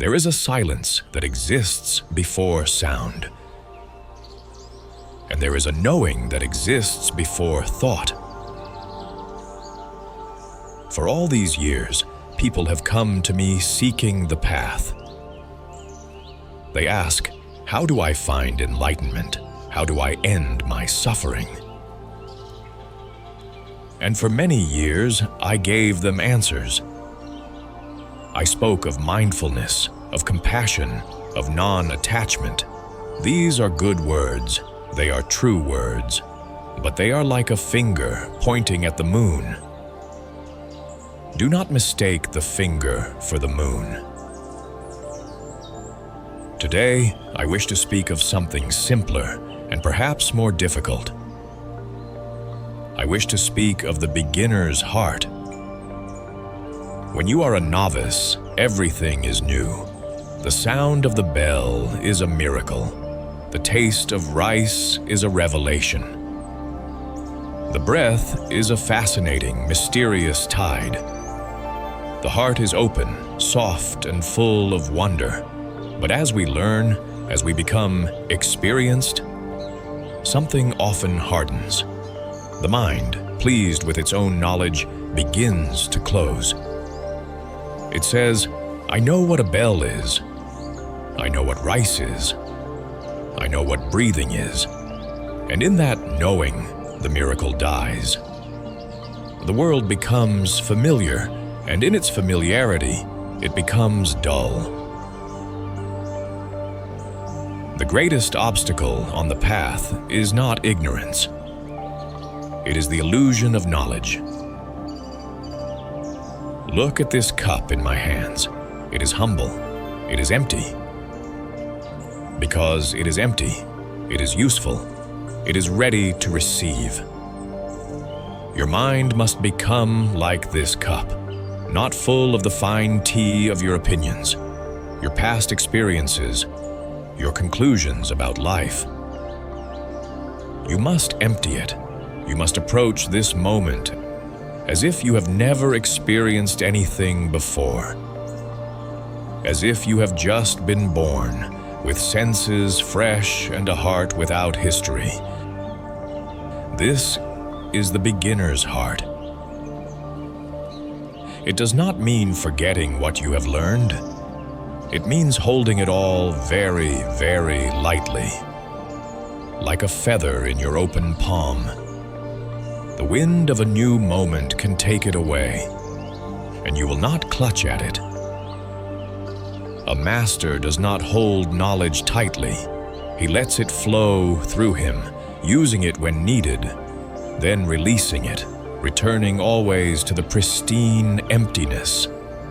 There is a silence that exists before sound. And there is a knowing that exists before thought. For all these years, people have come to me seeking the path. They ask, how do I find enlightenment? How do I end my suffering? And for many years, I gave them answers. I spoke of mindfulness, of compassion, of non-attachment. These are good words. They are true words. But they are like a finger pointing at the moon. Do not mistake the finger for the moon. Today, I wish to speak of something simpler and perhaps more difficult. I wish to speak of the beginner's heart. When you are a novice, everything is new. The sound of the bell is a miracle. The taste of rice is a revelation. The breath is a fascinating, mysterious tide. The heart is open, soft, and full of wonder. But as we learn, as we become experienced, something often hardens. The mind, pleased with its own knowledge, begins to close. It says, I know what a bell is. I know what rice is. I know what breathing is. And in that knowing, the miracle dies. The world becomes familiar, and in its familiarity, it becomes dull. The greatest obstacle on the path is not ignorance. It is the illusion of knowledge. Look at this cup in my hands. It is humble. It is empty. Because it is empty, it is useful. It is ready to receive. Your mind must become like this cup, not full of the fine tea of your opinions, your past experiences, your conclusions about life. You must empty it. You must approach this moment as if you have never experienced anything before. As if you have just been born, with senses fresh and a heart without history. This is the beginner's heart. It does not mean forgetting what you have learned. It means holding it all very, very lightly, like a feather in your open palm. The wind of a new moment can take it away, and you will not clutch at it. A master does not hold knowledge tightly. He lets it flow through him, using it when needed, then releasing it, returning always to the pristine emptiness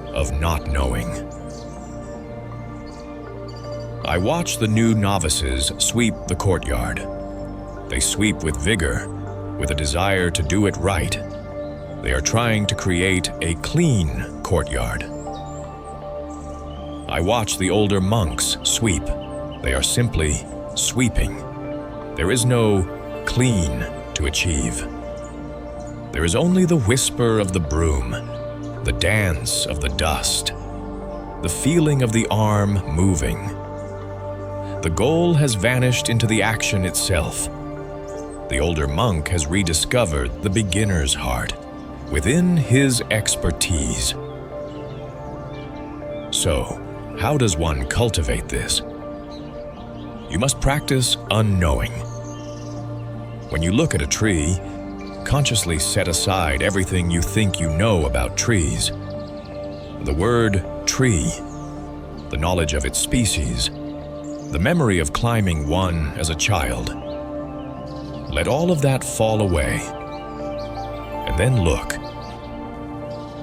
of not knowing. I watch the new novices sweep the courtyard. They sweep with vigor, with a desire to do it right. They are trying to create a clean courtyard. I watch the older monks sweep. They are simply sweeping. There is no clean to achieve. There is only the whisper of the broom, the dance of the dust, the feeling of the arm moving. The goal has vanished into the action itself. The older monk has rediscovered the beginner's heart within his expertise. So, how does one cultivate this? You must practice unknowing. When you look at a tree, consciously set aside everything you think you know about trees. The word tree, the knowledge of its species, the memory of climbing one as a child. Let all of that fall away, and then look.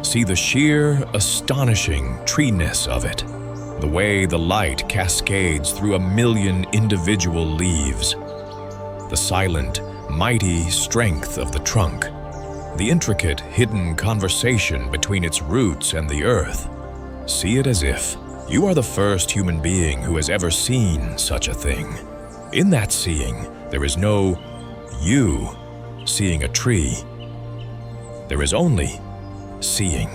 See the sheer, astonishing treeness of it. The way the light cascades through 1,000,000 individual leaves, the silent, mighty strength of the trunk, the intricate, hidden conversation between its roots and the earth. See it as if you are the first human being who has ever seen such a thing. In that seeing, there is no you seeing a tree. There is only seeing.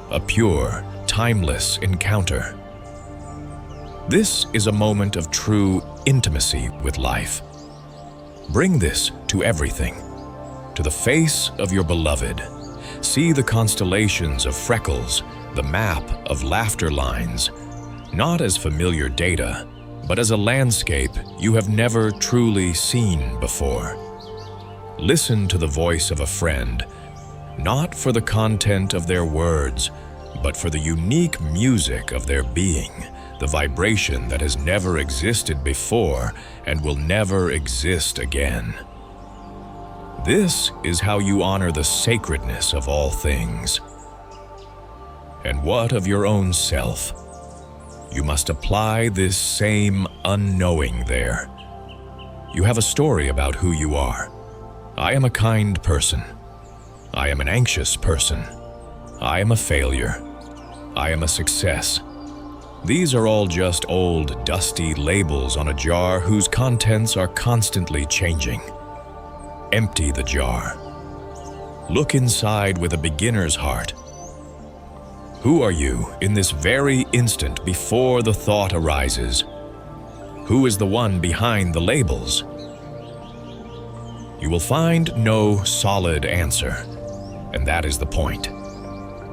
A pure, timeless encounter, This is a moment of true intimacy with life. Bring this to everything, to the face of your beloved. See the constellations of freckles, the map of laughter lines, not as familiar data, but as a landscape you have never truly seen before. Listen to the voice of a friend, not for the content of their words, but for the unique music of their being, the vibration that has never existed before and will never exist again. This is how you honor the sacredness of all things. And what of your own self? You must apply this same unknowing there. You have a story about who you are. I am a kind person. I am an anxious person. I am a failure. I am a success. These are all just old, dusty labels on a jar whose contents are constantly changing. Empty the jar. Look inside with a beginner's heart. Who are you in this very instant before the thought arises? Who is the one behind the labels? You will find no solid answer, and that is the point.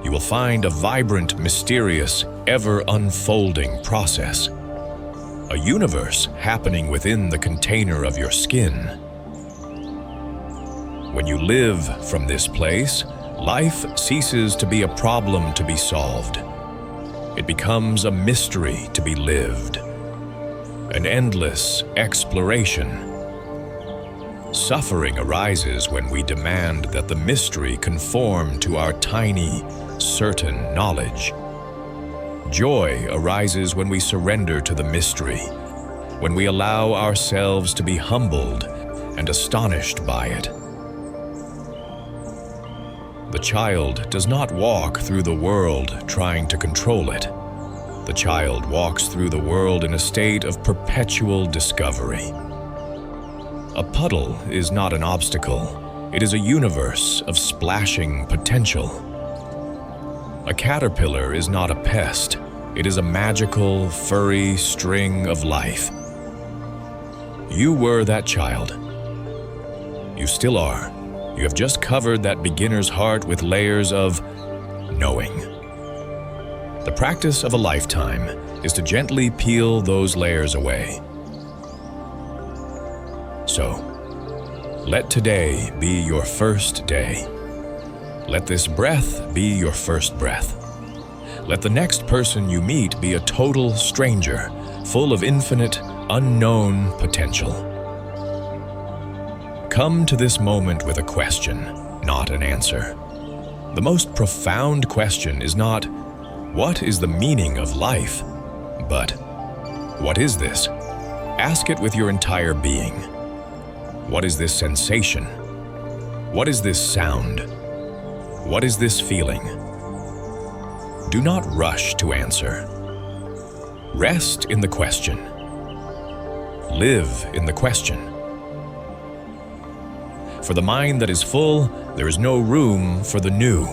You will find a vibrant, mysterious, ever-unfolding process. A universe happening within the container of your skin. When you live from this place, life ceases to be a problem to be solved. It becomes a mystery to be lived, an endless exploration. Suffering arises when we demand that the mystery conform to our tiny, certain knowledge. Joy arises when we surrender to the mystery, when we allow ourselves to be humbled and astonished by it. The child does not walk through the world trying to control it. The child walks through the world in a state of perpetual discovery. A puddle is not an obstacle. It is a universe of splashing potential. A caterpillar is not a pest. It is a magical, furry string of life. You were that child. You still are. You have just covered that beginner's heart with layers of knowing. The practice of a lifetime is to gently peel those layers away. So, let today be your first day. Let this breath be your first breath. Let the next person you meet be a total stranger, full of infinite, unknown potential. Come to this moment with a question, not an answer. The most profound question is not, what is the meaning of life? But, what is this? Ask it with your entire being. What is this sensation? What is this sound? What is this feeling? Do not rush to answer. Rest in the question. Live in the question. For the mind that is full, there is no room for the new.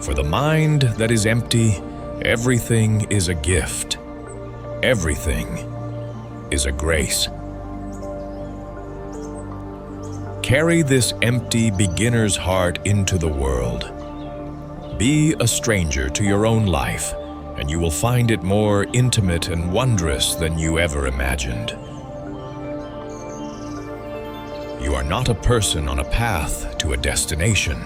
For the mind that is empty, everything is a gift. Everything is a grace. Carry this empty beginner's heart into the world. Be a stranger to your own life, and you will find it more intimate and wondrous than you ever imagined. You are not a person on a path to a destination.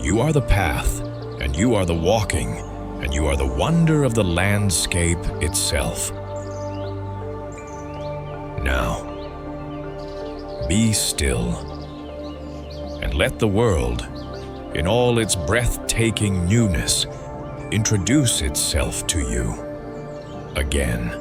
You are the path, and you are the walking, and you are the wonder of the landscape itself. Now, be still, and let the world, in all its breathtaking newness, introduce itself to you again.